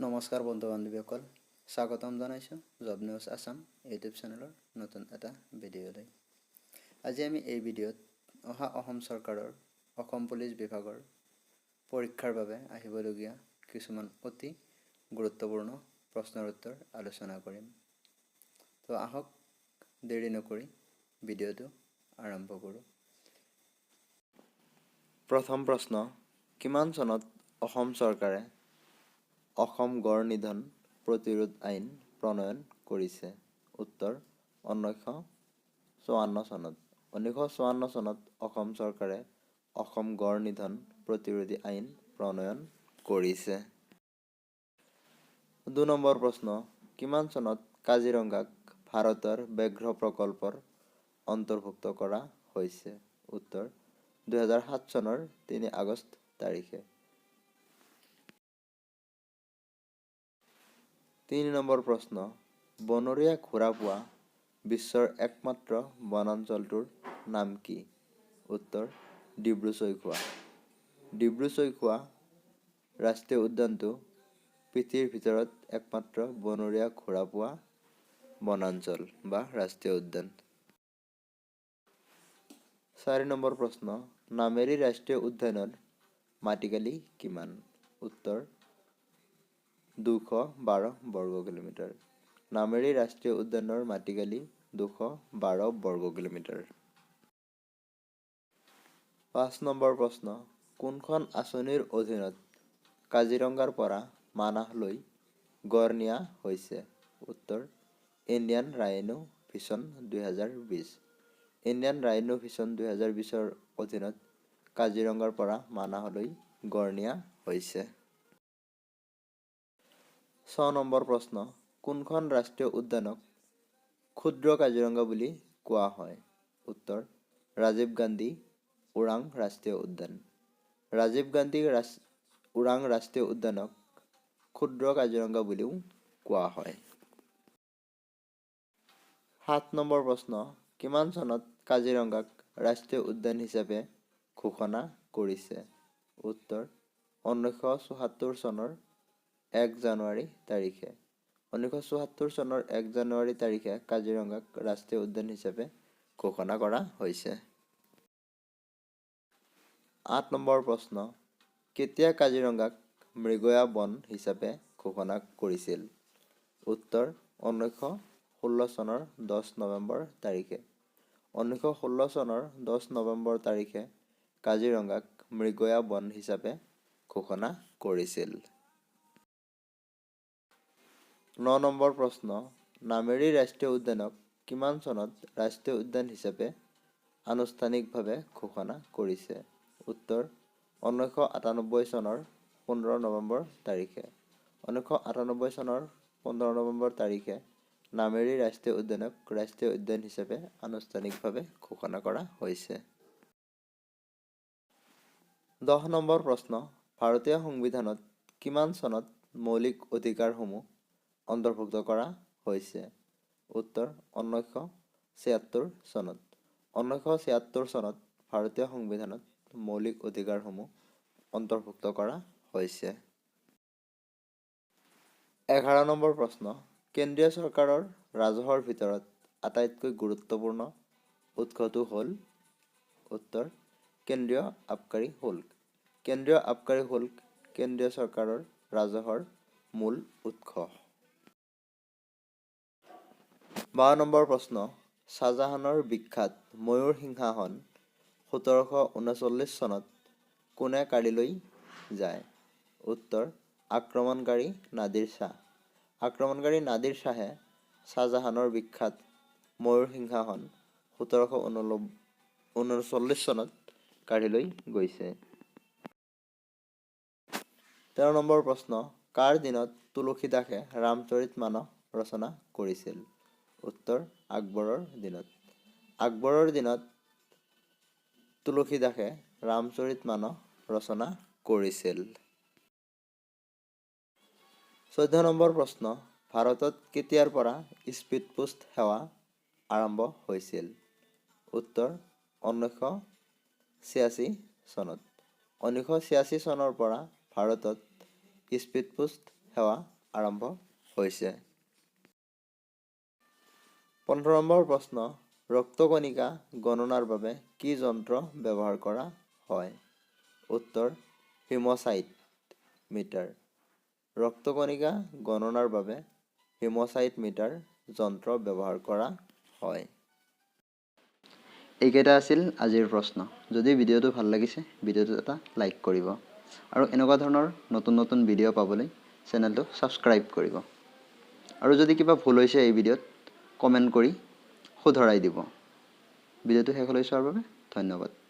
নমস্কাৰ বন্ধু বান্ধৱীসকল, স্বাগতম জনাইছোঁ জব নিউজ আছাম ইউটিউব চেনেলৰ নতুন এটা ভিডিঅ'লৈ। আজি আমি এই ভিডিঅ'ত অসম চৰকাৰৰ অসম পুলিচ বিভাগৰ পৰীক্ষাৰ বাবে আহিবলগীয়া কিছুমান অতি গুৰুত্বপূৰ্ণ প্ৰশ্নৰ উত্তৰ আলোচনা কৰিম। তো আহক দেৰি নকৰি ভিডিঅ'টো আৰম্ভ কৰোঁ। প্ৰথম প্ৰশ্ন, কিমান চনত অসম চৰকাৰে অসম গড় নিধন প্ৰতিৰোধ আইন প্ৰণয়ন কৰিছে? উত্তৰ 1954 চনত। 1954 চনত অসম চৰকাৰে অসম গড় নিধন প্ৰতিৰোধী আইন প্ৰণয়ন কৰিছে। 2 নম্বৰ প্ৰশ্ন, কিমান চনত কাজিৰঙাক ভাৰতৰ ব্যাঘ্ৰ প্ৰকল্পৰ অন্তৰ্ভুক্ত কৰা হৈছে? উত্তৰ 2007 চনৰ 3 আগষ্ট তাৰিখে। 3 নম্বৰ প্ৰশ্ন, বনৰীয়া ঘোঁৰা পোৱা বিশ্বৰ একমাত্ৰ বনাঞ্চলটোৰ নাম কি? উত্তৰ ডিব্ৰু-চৈখোৱা। ডিব্ৰু-চৈখোৱা ৰাষ্ট্ৰীয় উদ্যানটো পৃথিৱীৰ ভিতৰত একমাত্ৰ বনৰীয়া ঘোঁৰা পোৱা বনাঞ্চল বা ৰাষ্ট্ৰীয় উদ্যান। 4 নম্বৰ প্ৰশ্ন, নামেৰী ৰাষ্ট্ৰীয় উদ্যানৰ মাটিকালি কিমান? উত্তৰ 212 বৰ্গ কিলোমিটাৰ। নামেৰী ৰাষ্ট্ৰীয় উদ্যানৰ মাটিকালি 212 বৰ্গ কিলোমিটাৰ। 5 নম্বৰ প্ৰশ্ন, কোনখন আঁচনিৰ অধীনত কাজিৰঙাৰ পৰা মানাহলৈ গড় নিয়া হৈছে? উত্তৰ Indian rhino vision 2020। Indian rhino vision 2020ৰ অধীনত কাজিৰঙাৰ পৰা মানাহলৈ গড় নিয়া হৈছে। 6 নম্বৰ প্ৰশ্ন, কোনখন ৰাষ্ট্ৰীয় উদ্যানক ক্ষুদ্ৰ কাজিৰঙা বুলি কোৱা হয়? উত্তৰ ৰাজীৱ গান্ধী ওৰাং ৰাষ্ট্ৰীয় উদ্যান। ৰাজীৱ গান্ধী ওৰাং ৰাষ্ট্ৰীয় উদ্যানক ক্ষুদ্ৰ কাজিৰঙা বুলিও কোৱা হয়। 7 নম্বৰ প্ৰশ্ন, কিমান চনত কাজিৰঙাক ৰাষ্ট্ৰীয় উদ্যান হিচাপে ঘোষণা কৰিছে? উত্তৰ 1974 চনৰ 1 জানুৱাৰী তাৰিখে। 1974 চনৰ 1 জানুৱাৰী তাৰিখে কাজিৰঙাক ৰাষ্ট্ৰীয় উদ্যান হিচাপে ঘোষণা কৰা হৈছে। 8 নম্বৰ প্ৰশ্ন, কেতিয়া কাজিৰঙাক মৃগয়া বন হিচাপে ঘোষণা কৰিছিল? উত্তৰ 1916 চনৰ 10 নৱেম্বৰ তাৰিখে। 1916 চনৰ 10 নৱেম্বৰ তাৰিখে কাজিৰঙাক মৃগয়া বন হিচাপে ঘোষণা কৰিছিল। 9 নম্বৰ প্ৰশ্ন, নামেৰী ৰাষ্ট্ৰীয় উদ্যানক কিমান চনত ৰাষ্ট্ৰীয় উদ্যান হিচাপে আনুষ্ঠানিকভাৱে ঘোষণা কৰিছে? উত্তৰ 1998 চনৰ 15 নৱেম্বৰ তাৰিখে। 1998 চনৰ 15 নৱেম্বৰ তাৰিখে নামেৰী ৰাষ্ট্ৰীয় উদ্যানক ৰাষ্ট্ৰীয় উদ্যান হিচাপে আনুষ্ঠানিকভাৱে ঘোষণা কৰা হৈছে। 10 নম্বৰ প্ৰশ্ন, ভাৰতীয় সংবিধানত কিমান চনত মৌলিক অধিকাৰসমূহ অন্তৰ্ভুক্ত কৰা হৈছে? উত্তৰ 1976 চনত। 1976 চনত ভাৰতীয় সংবিধানত মৌলিক অধিকাৰসমূহ অন্তৰ্ভুক্ত কৰা হৈছে। 11 নম্বৰ প্ৰশ্ন, কেন্দ্ৰীয় চৰকাৰৰ ৰাজহৰ ভিতৰত আটাইতকৈ গুৰুত্বপূৰ্ণ উৎসটো হ'ল? উত্তৰ কেন্দ্ৰীয় আবকাৰী শুল্ক। কেন্দ্ৰীয় আবকাৰী শুল্ক কেন্দ্ৰীয় চৰকাৰৰ ৰাজহৰ মূল উৎস। 12 নম্বৰ প্ৰশ্ন, শ্বাহজাহানৰ বিখ্যাত ময়ূৰ সিংহাসন 1739 চনত কোনে কাঢ়ি লৈ যায়? উত্তৰ আক্ৰমণকাৰী নাদিৰ শ্বাহ। আক্ৰমণকাৰী নাদিৰ শ্বাহে শ্বাহজাহানৰ বিখ্যাত ময়ূৰ সিংহাসন 1739 চনত কাঢ়ি লৈ গৈছে। 13 নম্বৰ প্ৰশ্ন, কাৰ দিনত তুলসীদাসে ৰামচৰিতমানস ৰচনা কৰিছিল? উত্তৰ আকবৰৰ দিনত। আকবৰৰ দিনত তুলসীদাসে ৰামচৰিতমানস ৰচনা কৰিছিল। 14 নম্বৰ প্ৰশ্ন, ভাৰতত কেতিয়াৰ পৰা স্পীড পোষ্ট সেৱা আৰম্ভ হৈছিল? উত্তৰ 1986 চনত। 1986 চনৰ পৰা ভাৰতত স্পীড পোষ্ট সেৱা আৰম্ভ হৈছে। 15 নম্বৰ প্ৰশ্ন, ৰক্তকণিকা গণনাৰ বাবে কি যন্ত্ৰ ব্যৱহাৰ কৰা হয়? উত্তৰ, হিম'চাইট মিটাৰ। ৰক্তকণিকা গণনাৰ বাবে হিম'চাইট মিটাৰ যন্ত্ৰ ব্যৱহাৰ কৰা হয়। এইকেইটা আছিল আজিৰ প্ৰশ্ন। যদি ভিডিঅ'টো ভাল লাগিছে, ভিডিঅ'টোত এটা লাইক কৰিব। আৰু এনেকুৱা ধৰণৰ নতুন নতুন ভিডিঅ' পাবলৈ চেনেলটো ছাবস্ক্ৰাইব কৰিব। আৰু যদি কিবা ভুল হৈছে এই ভিডিঅ'ত কমেণ্ট কৰি শুধৰাই দিব। ভিডিঅ'টো শেষলৈ চোৱাৰ বাবে ধন্যবাদ।